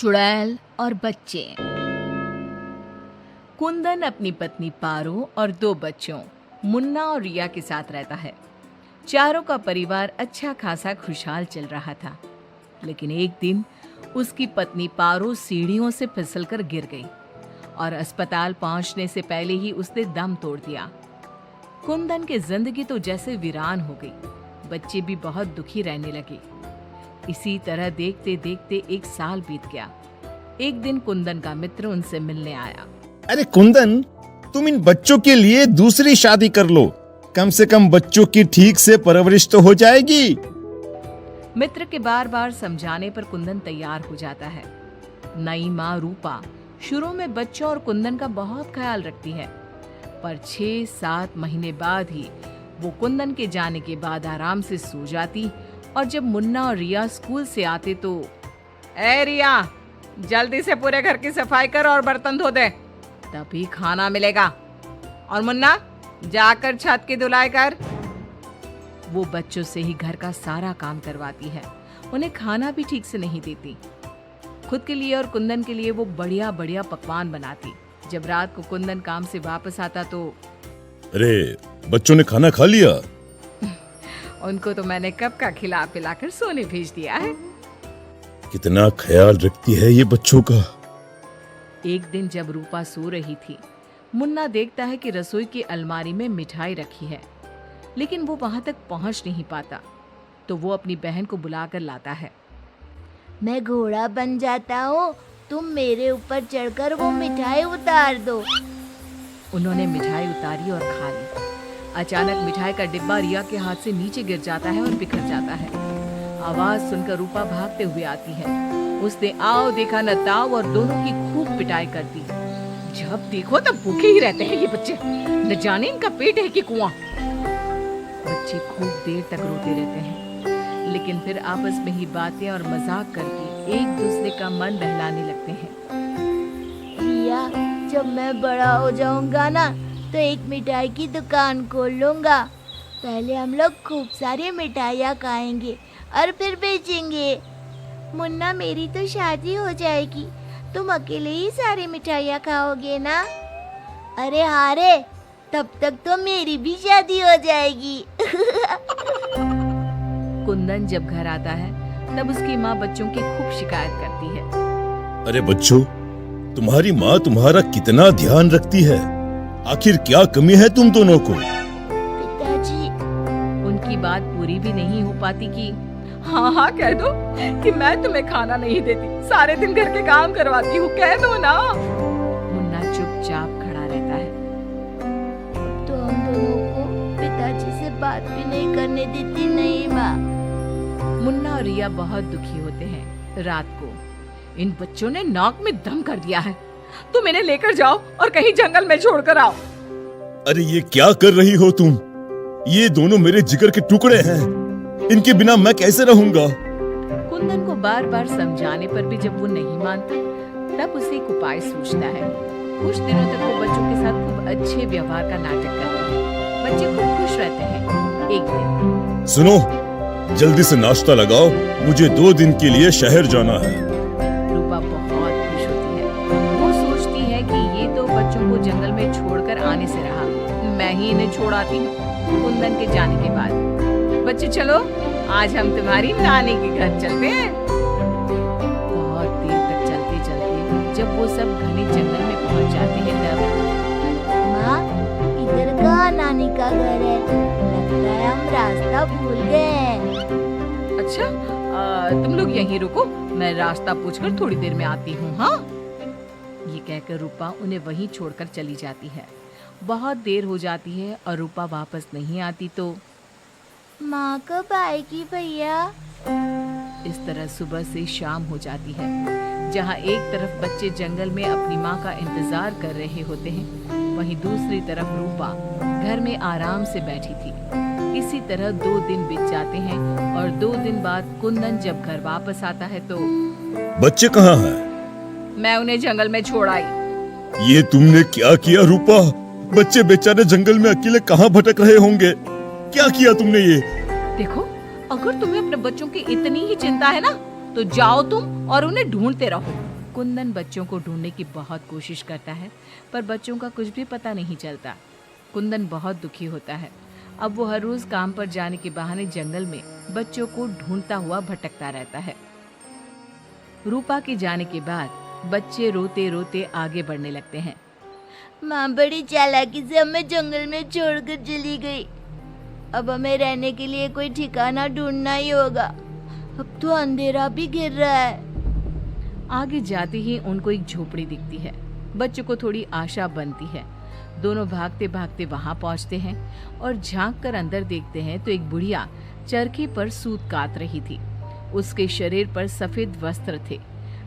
चुड़ैल और बच्चे। कुंदन अपनी पत्नी पारो और 2 बच्चों मुन्ना और रिया के साथ रहता है। चारों का परिवार अच्छा खासा खुशहाल चल रहा था, लेकिन एक दिन उसकी पत्नी पारो सीढ़ियों से फिसलकर गिर गई और अस्पताल पहुंचने से पहले ही उसने दम तोड़ दिया। कुंदन की जिंदगी तो जैसे वीरान हो गई। बच्चे भी बहुत दुखी रहने लगे। इसी तरह देखते देखते 1 साल बीत गया। एक दिन कुंदन का मित्र उनसे मिलने आया। अरे कुंदन, तुम इन बच्चों के लिए दूसरी शादी कर लो। कम से कम बच्चों की ठीक से परवरिश तो हो जाएगी। मित्र के बार बार समझाने पर कुंदन तैयार हो जाता है। नई माँ रूपा शुरू में बच्चों और कुंदन का बहुत ख्याल रखती है, पर 6-7 महीने बाद ही वो कुंदन के जाने के बाद आराम से सो जाती। और जब मुन्ना और रिया स्कूल से आते तो, ए रिया, जल्दी से पूरे घर की सफाई कर और बर्तन धो दे, तभी खाना मिलेगा। और मुन्ना, जाकर छत की धुलाई कर। वो बच्चों से ही घर का सारा काम करवाती है। उन्हें खाना भी ठीक से नहीं देती। खुद के लिए और कुंदन के लिए वो बढ़िया बढ़िया पकवान बनाती। जब रात को कुंदन काम से वापस आता तो, अरे, बच्चों ने खाना खा लिया? उनको तो मैंने कब का खिला पिलाकर सोने भेज दिया है। कितना ख्याल रखती है ये बच्चों का। एक दिन जब रूपा सो रही थी, मुन्ना देखता है कि रसोई की अलमारी में मिठाई रखी है, लेकिन वो वहां तक पहुंच नहीं पाता। तो वो अपनी बहन को बुलाकर लाता है। मैं घोड़ा बन जाता हूँ, तुम मेरे ऊपर चढ़कर वो मिठाई उतार दो। उन्होंने मिठाई उतारी और खा ली। अचानक मिठाई का डिब्बा रिया के हाथ से नीचे गिर जाता है और बिखर जाता है। आवाज सुनकर रूपा भागते हुए आती है। उसने आओ देखा न ताव और दोनों की खूब पिटाई कर दी। जब देखो तब भूखे ही रहते हैं ये बच्चे, न जाने इनका पेट है कि कुआं। बच्चे खूब देर तक रोते रहते हैं, लेकिन फिर आपस में ही बातें और मजाक करके एक दूसरे का मन बहलाने लगते हैं। रिया, जब मैं बड़ा हो जाऊंगा ना तो एक मिठाई की दुकान खोल लूंगा। पहले हम लोग खूब सारी मिठाइयाँ खाएंगे और फिर बेचेंगे। मुन्ना, मेरी तो शादी हो जाएगी, तुम अकेले ही सारी मिठाइयाँ खाओगे ना? अरे हाँ रे, तब तक तो मेरी भी शादी हो जाएगी। कुंदन जब घर आता है तब उसकी माँ बच्चों की खूब शिकायत करती है। अरे बच्चों, तुम्हारी माँ तुम्हारा कितना ध्यान रखती है। आखिर क्या कमी है तुम दोनों को? पिताजी, उनकी बात पूरी भी नहीं हो पाती कि हाँ हाँ कह दो कि मैं तुम्हें खाना नहीं देती, सारे दिन घर के काम करवाती हूँ, कह दो ना। मुन्ना चुपचाप खड़ा रहता है। अब तो हम दोनों को पिताजी से बात भी नहीं करने देती। नहीं माँ। मुन्ना और रिया बहुत दुखी होते हैं। रात को इन बच्चों ने नाक में दम कर दिया है, तुम इन्हें लेकर जाओ और कहीं जंगल में छोड़कर आओ। अरे ये क्या कर रही हो तुम? ये दोनों मेरे जिगर के टुकड़े हैं, इनके बिना मैं कैसे रहूंगा? कुंदन को बार बार समझाने पर भी जब वो नहीं मानता, तब उसे एक उपाय सूझता है। कुछ दिनों तक वो बच्चों के साथ खूब अच्छे व्यवहार का नाटक करती है। बच्चे खूब खुश रहते हैं। एक दिन, सुनो, जल्दी से नाश्ता लगाओ, मुझे 2 दिन के लिए शहर जाना है। रूपा बहुत खुश होती है। वो सोचती है कि ये तो बच्चों को जंगल में छोड़कर आने से रहा, मैं ही इन्हें छोड़ आती हूँ। कुंदन के जाने के बाद, बच्चे चलो, आज हम तुम्हारी नानी के घर चलते हैं। बहुत देर तक चलते चलते जब वो सब घने जंगल में पहुंच जाते हैं तब, माँ, इधर कहाँ नानी का घर है? लगता है हम रास्ता भूल गए हैं। अच्छा, तुम लोग यहीं रुको, मैं रास्ता पूछकर थोड़ी देर में आती हूँ। हाँ, ये कहकर रूपा उन्हें वहीं छोड़कर चली जाती है। बहुत देर हो जाती है और रूपा वापस नहीं आती तो माँ कब आएगी भैया? इस तरह सुबह से शाम हो जाती है। जहाँ एक तरफ बच्चे जंगल में अपनी माँ का इंतजार कर रहे होते हैं, वहीं दूसरी तरफ रूपा घर में आराम से बैठी थी। इसी तरह 2 दिन बीत जाते हैं और 2 दिन बाद कुंदन जब घर वापस आता है तो, बच्चे कहाँ हैं? मैं उन्हें जंगल में छोड़ आई। ये तुमने क्या किया रूपा? बच्चे बेचारे जंगल में अकेले कहाँ भटक रहे होंगे? क्या किया तुमने ये? देखो, अगर तुम्हें अपने बच्चों की इतनी ही चिंता है ना, तो जाओ तुम और उन्हें ढूंढते रहो। कुंदन बच्चों को ढूंढने की बहुत कोशिश करता है, पर बच्चों का कुछ भी पता नहीं चलता। कुंदन बहुत दुखी होता है। अब वो हर रोज काम पर जाने के बहाने जंगल में बच्चों को ढूंढता हुआ भटकता रहता है। रूपा के जाने के बाद बच्चे रोते रोते आगे बढ़ने लगते हैं। माँ बड़ी चालाकी से हमें जंगल में छोड़कर चली गई। अब हमें रहने के लिए कोई ठिकाना ढूंढना ही होगा। अब तो अंधेरा भी घिर रहा है। आगे जाते ही उनको एक झोपड़ी दिखती है। बच्चों को थोड़ी आशा बनती है। दोनों भागते भागते वहां पहुंचते हैं और झांक कर अंदर देखते हैं तो एक बुढ़िया चरखे पर सूत काट रही थी। उसके शरीर पर सफेद वस्त्र थे।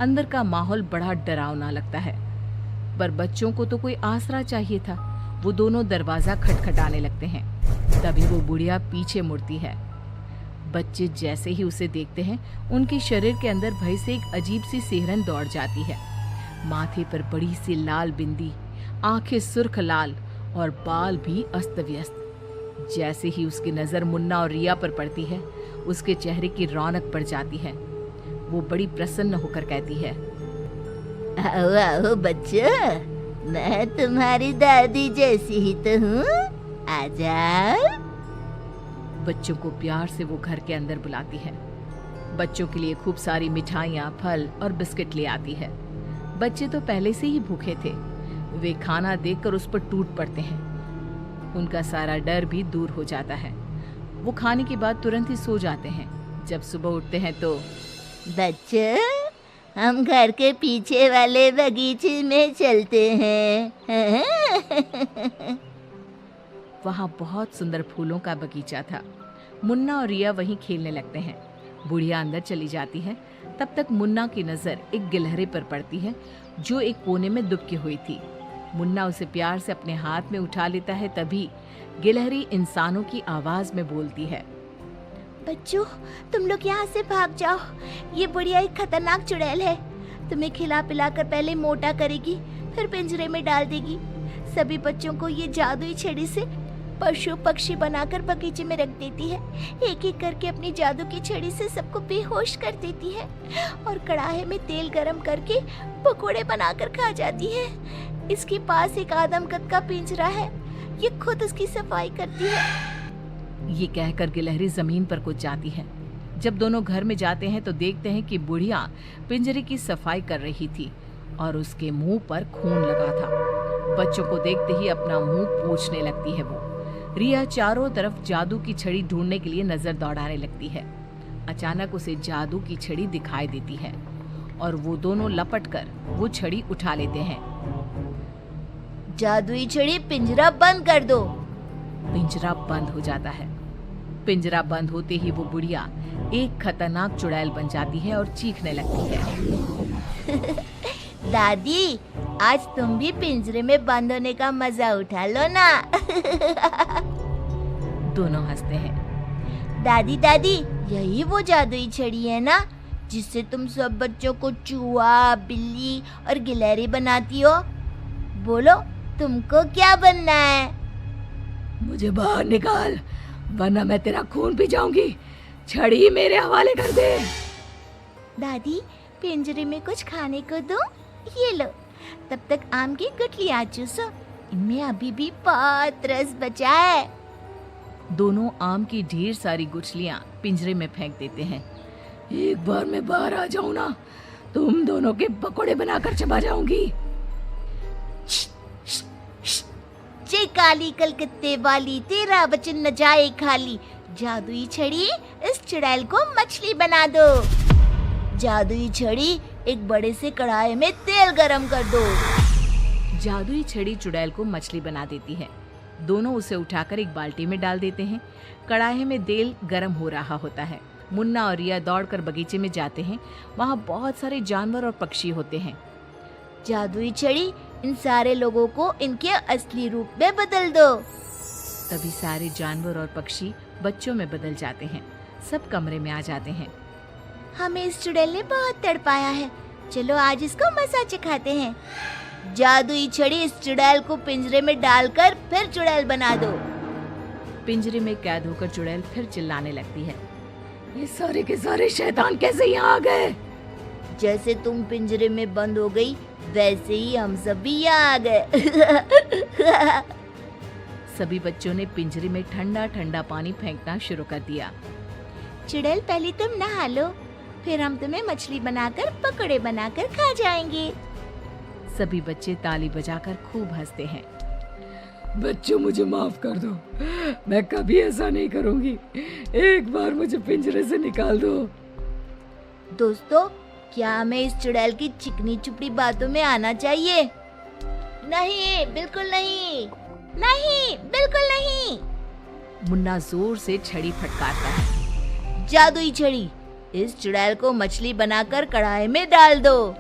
अंदर का माहौल बड़ा डरावना लगता है, पर बच्चों को तो कोई आसरा चाहिए था। वो दोनों दरवाजा खटखटाने लगते हैं। तभी वो बुढ़िया पीछे मुड़ती है। बच्चे जैसे ही उसे देखते हैं, उनके शरीर के अंदर भय से एक अजीब सी सिहरन दौड़ जाती है। माथे पर बड़ी सी लाल बिंदी, आंखें सुर्ख लाल और बाल भी अस्त व्यस्त। जैसे ही उसकी नजर मुन्ना और रिया पर पड़ती है, उसके चेहरे की रौनक बढ़ जाती है। वो बड़ी प्रसन्न होकर कहती है, आओ आओ बच्चों, मैं तुम्हारी दादी जैसी ही तो हूँ, आ जाओ। बच्चों को प्यार से वो घर के अंदर बुलाती है। बच्चों के लिए खूब सारी मिठाइयाँ, फल और बिस्किट ले आती है। बच्चे तो पहले से ही भूखे थे। वे खाना देखकर उस पर टूट पड़ते हैं। उनका सारा डर भी दूर हो जाता है। वो खाने के बाद तुरंत ही सो जाते हैं। जब सुबह उठते हैं तो बच्चों, हम घर के पीछे वाले बगीचे में चलते हैं। वहाँ बहुत सुंदर फूलों का बगीचा था। मुन्ना और रिया वहीं खेलने लगते हैं। बुढ़िया अंदर चली जाती है। तब तक मुन्ना की नजर एक गिलहरी पर पड़ती है, जो एक कोने में दुबकी हुई थी। मुन्ना उसे प्यार से अपने हाथ में उठा लेता है। तभी गिलहरी इंसानों की आवाज में बोलती है, बच्चों, तुम लोग यहाँ से भाग जाओ। ये बुढ़िया एक खतरनाक चुड़ैल है। तुम्हें खिला पिला कर पहले मोटा करेगी, फिर पिंजरे में डाल देगी। सभी बच्चों को ये जादुई छड़ी से पशु पक्षी बनाकर बगीचे में रख देती है। एक एक करके अपनी जादू की छड़ी से सबको बेहोश कर देती है और कढ़ाई में तेल गरम करके पकोड़े बनाकर खा जाती है। इसके पास एक आदमकद का पिंजरा है। ये खुद उसकी सफाई करती है। ये कहकर गिलहरी जमीन पर कूद जाती है। जब दोनों घर में जाते हैं तो देखते हैं कि बुढ़िया पिंजरे की सफाई कर रही थी और उसके मुंह पर खून लगा था। बच्चों को देखते ही अपना मुंह पोंछने लगती है वो। रिया चारों तरफ जादू की छड़ी ढूंढने के लिए नजर दौड़ाने लगती है। अचानक उसे जादू की छड़ी दिखाई देती है और वो दोनों लपट कर वो छड़ी उठा लेते हैं। जादुई छड़ी, पिंजरा बंद कर दो। पिंजरा बंद हो जाता है। पिंजरा बंद होते ही वो बुढ़िया एक खतरनाक चुड़ैल बन जाती है और चीखने लगती है। दादी, आज तुम भी पिंजरे में बंद होने का मजा उठा लो ना। दोनों हंसते हैं। दादी दादी, यही वो जादुई छड़ी है ना, जिससे तुम सब बच्चों को चूहा, बिल्ली और गिलहरी बनाती हो। बोलो, तुमको क्या बनना है? मुझे बाहर निकाल, वरना मैं तेरा खून पी जाऊंगी। छड़ी मेरे हवाले कर दे। दादी, पिंजरे में कुछ खाने को दो। ये लो, तब तक आम की गुठलियां चूसो। इनमें अभी भी बहुत रस बचा है। दोनों आम की ढेर सारी गुठलियां पिंजरे में फेंक देते हैं। एक बार मैं बाहर आ जाऊं ना, तुम दोनों के पकोड़े बनाकर चबा जाऊंगी। जे काली कलकत्ते वाली, तेरा वचन न जाए खाली। जादुई छड़ी, इस चुड़ैल को मछली बना दो। जादुई छड़ी, एक बड़े से कढ़ाई में तेल गरम कर दो। जादुई छड़ी चुड़ैल को मछली बना देती है। दोनों उसे उठाकर एक बाल्टी में डाल देते हैं। कढ़ाई में तेल गरम हो रहा होता है। मुन्ना और रिया दौड़कर बगीचे में जाते हैं। वहाँ बहुत सारे जानवर और पक्षी होते हैं। जादुई छड़ी, इन सारे लोगों को इनके असली रूप में बदल दो। तभी सारे जानवर और पक्षी बच्चों में बदल जाते हैं। सब कमरे में आ जाते हैं। हमें इस चुड़ैल ने बहुत तड़पाया है, चलो आज इसको मजा चखाते हैं। जादुई छड़ी, इस चुड़ैल को पिंजरे में डालकर फिर चुड़ैल बना दो। पिंजरे में कैद होकर चुड़ैल फिर चिल्लाने लगती है, ये सारे के सारे शैतान कैसे यहाँ आ गए? जैसे तुम पिंजरे में बंद हो गई वैसे ही हम सब भी यहाँ आ गए। सभी बच्चों ने पिंजरे में ठंडा ठंडा पानी फेंकना शुरू कर दिया। चुड़ैल पहले तुम नहा लो, फिर हम तुम्हें मछली बनाकर पकौड़े बनाकर खा जाएंगे। सभी बच्चे ताली बजाकर खूब हंसते हैं। बच्चों मुझे माफ कर दो, मैं कभी ऐसा नहीं करूंगी। एक बार मुझे पिंजरे से निकाल दो। दोस्तों, क्या हमें इस चुड़ैल की चिकनी चुपड़ी बातों में आना चाहिए? नहीं, बिल्कुल नहीं, नहीं, बिल्कुल नहीं। मुन्ना जोर से छड़ी फटकारता है। जादुई छड़ी, इस चुड़ैल को मछली बनाकर कढ़ाई में डाल दो।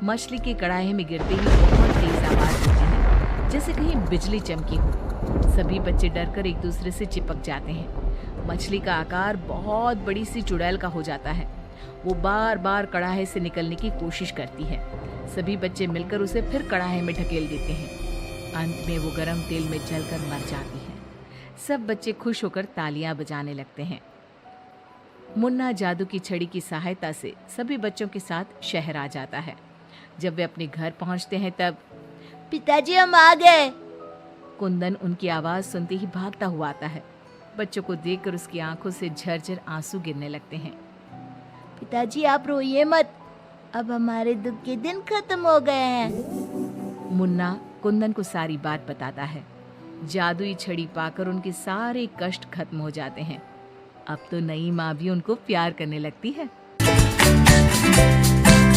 मछली की कढ़ाई में गिरते ही बहुत तेज आवाज होती है, जैसे कहीं बिजली चमकी हो। सभी बच्चे डरकर एक दूसरे से चिपक जाते हैं। मछली का आकार बहुत बड़ी सी चुड़ैल का हो जाता है। वो बार बार कढ़ाई से निकलने की कोशिश करती है। सभी बच्चे मिलकर उसे फिर कढ़ाई में ढकेल देते हैं। अंत में वो गरम तेल में जलकर मर जाती है। सब बच्चे खुश होकर तालियां बजाने लगते हैं। मुन्ना जादू की छड़ी की सहायता से सभी बच्चों के साथ शहर आ जाता है। जब वे अपने घर पहुंचते हैं तब पिताजी, हम आ गए। कुंदन उनकी आवाज सुनते ही भागता हुआ आता है। बच्चों को देखकर उसकी आंखों से झरझर आंसू गिरने लगते हैं। पिताजी, आप रोइए मत, अब हमारे दुख के दिन खत्म हो गए हैं। मुन्ना कुंदन को सारी बात बताता है। जादुई छड़ी पाकर उनके सारे कष्ट खत्म हो जाते हैं। अब तो नई माँ भी उनको प्यार करने लगती है।